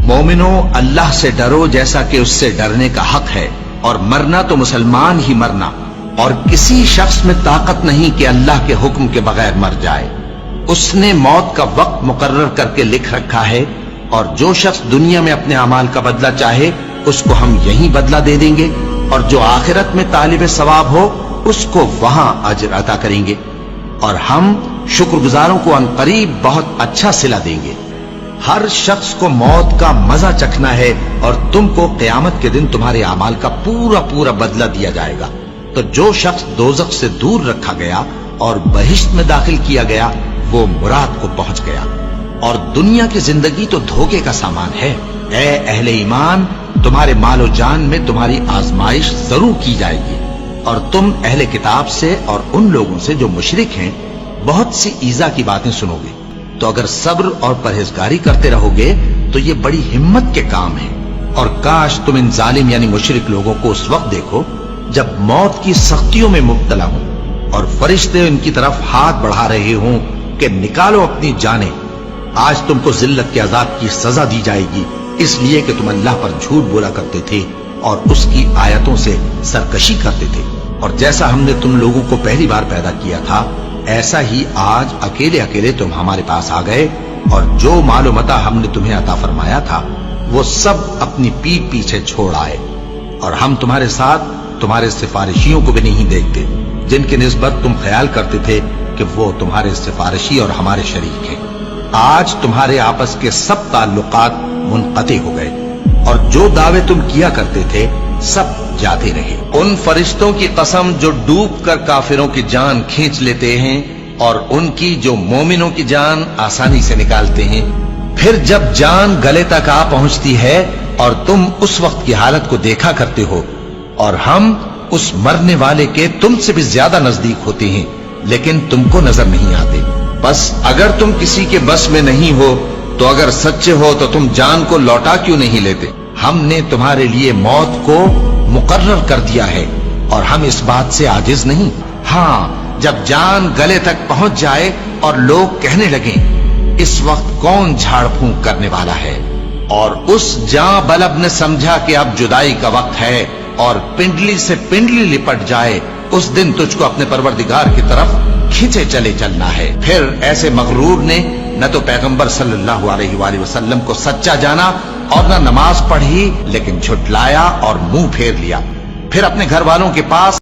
मोमिनो अल्लाह से डरो जैसा कि उससे डरने का हक है, और मरना तो मुसलमान ही मरना, और किसी शख्स में ताकत नहीं कि अल्लाह के हुक्म के बगैर मर जाए। उसने मौत का वक्त मुकर्रर करके लिख रखा है, और जो शख्स दुनिया में अपने अमाल का बदला चाहे उसको हम यही बदला दे देंगे, और जो आखिरत में तालिब सवाब हो उसको वहां अजर अता करेंगे, और हम शुक्रगुजारों को अनकरीब बहुत अच्छा सिला देंगे। हर शख्स को मौत का मजा चखना है, और तुमको क़यामत के दिन तुम्हारे अमाल का पूरा पूरा बदला दिया जाएगा। तो जो शख्स दोज़ख से दूर रखा गया और बहिश्त में दाखिल किया गया वो मुराद को पहुंच गया। और दुनिया की जिंदगी तो धोखे का सामान है। ए अहले ईमान, तुम्हारे मालो जान में तुम्हारी आजमाइश जरूर की जाएगी, और तुम अहले किताब से और उन लोगों से जो मुशरिक हैं बहुत सी ईजा की बातें सुनोगे। तो अगर सब्र और परहेजगारी करते रहोगे तो ये बड़ी हिम्मत के काम है। और काश तुम इन जालिम यानी मुशरिक लोगों को उस वक्त देखो जब मौत की सख्तियों में मुब्तला हो और फरिश्ते इनकी तरफ हाथ बढ़ा रहे हों कि निकालो अपनी जानें। आज तुमको जिल्लत के अजाब की सजा दी जाएगी, इसलिए कि तुम अल्लाह पर झूठ बोला करते थे और उसकी आयतों से सरकशी करते थे। और जैसा हमने तुम लोगों को पहली बार पैदा किया था, ऐसा ही आज अकेले अकेले तुम हमारे पास आ गए, और जो मालो मता हमने तुम्हें अता फरमाया था वो सब अपनी पीठ पीछे छोड़ आए। और हम तुम्हारे साथ तुम्हारे सिफारिशियों को भी नहीं देखते, जिनकी निस्बत तुम ख्याल करते थे कि वो तुम्हारे सिफारिशी और हमारे शरीक हैं। आज तुम्हारे आपस के सब ताल्लुकात मुनक़ती हो गए, और जो दावे तुम किया करते थे सब जाते रहे। उन फरिश्तों की कसम जो डूब कर काफिरों की जान खींच लेते हैं, और उनकी जो मोमिनों की जान आसानी से निकालते हैं। फिर जब जान गले तक आ पहुंचती है और तुम उस वक्त की हालत को देखा करते हो, और हम उस मरने वाले के तुमसे भी ज्यादा नजदीक होते हैं, लेकिन तुमको नजर नहीं आते। बस अगर तुम किसी के बस में नहीं हो तो अगर सच्चे हो तो तुम जान को लौटा क्यों नहीं लेते? हमने तुम्हारे लिए मौत को मुकर्रर कर दिया है, और हम इस बात से आजिज नहीं। हाँ, जब जान गले तक पहुंच जाए और लोग कहने लगे इस वक्त कौन झाड़ फूंक करने वाला है, और उस जां बलब ने समझा कि अब जुदाई का वक्त है, और पिंडली से पिंडली लिपट जाए, उस दिन तुझको अपने परवरदिगार की तरफ खींचे चले चलना है। फिर ऐसे मगरूर ने न तो पैगंबर सल्लल्लाहु अलैहि वसल्लम को सच्चा जाना और न नमाज पढ़ी, लेकिन झुठलाया और मुंह फेर लिया। फिर अपने घर वालों के पास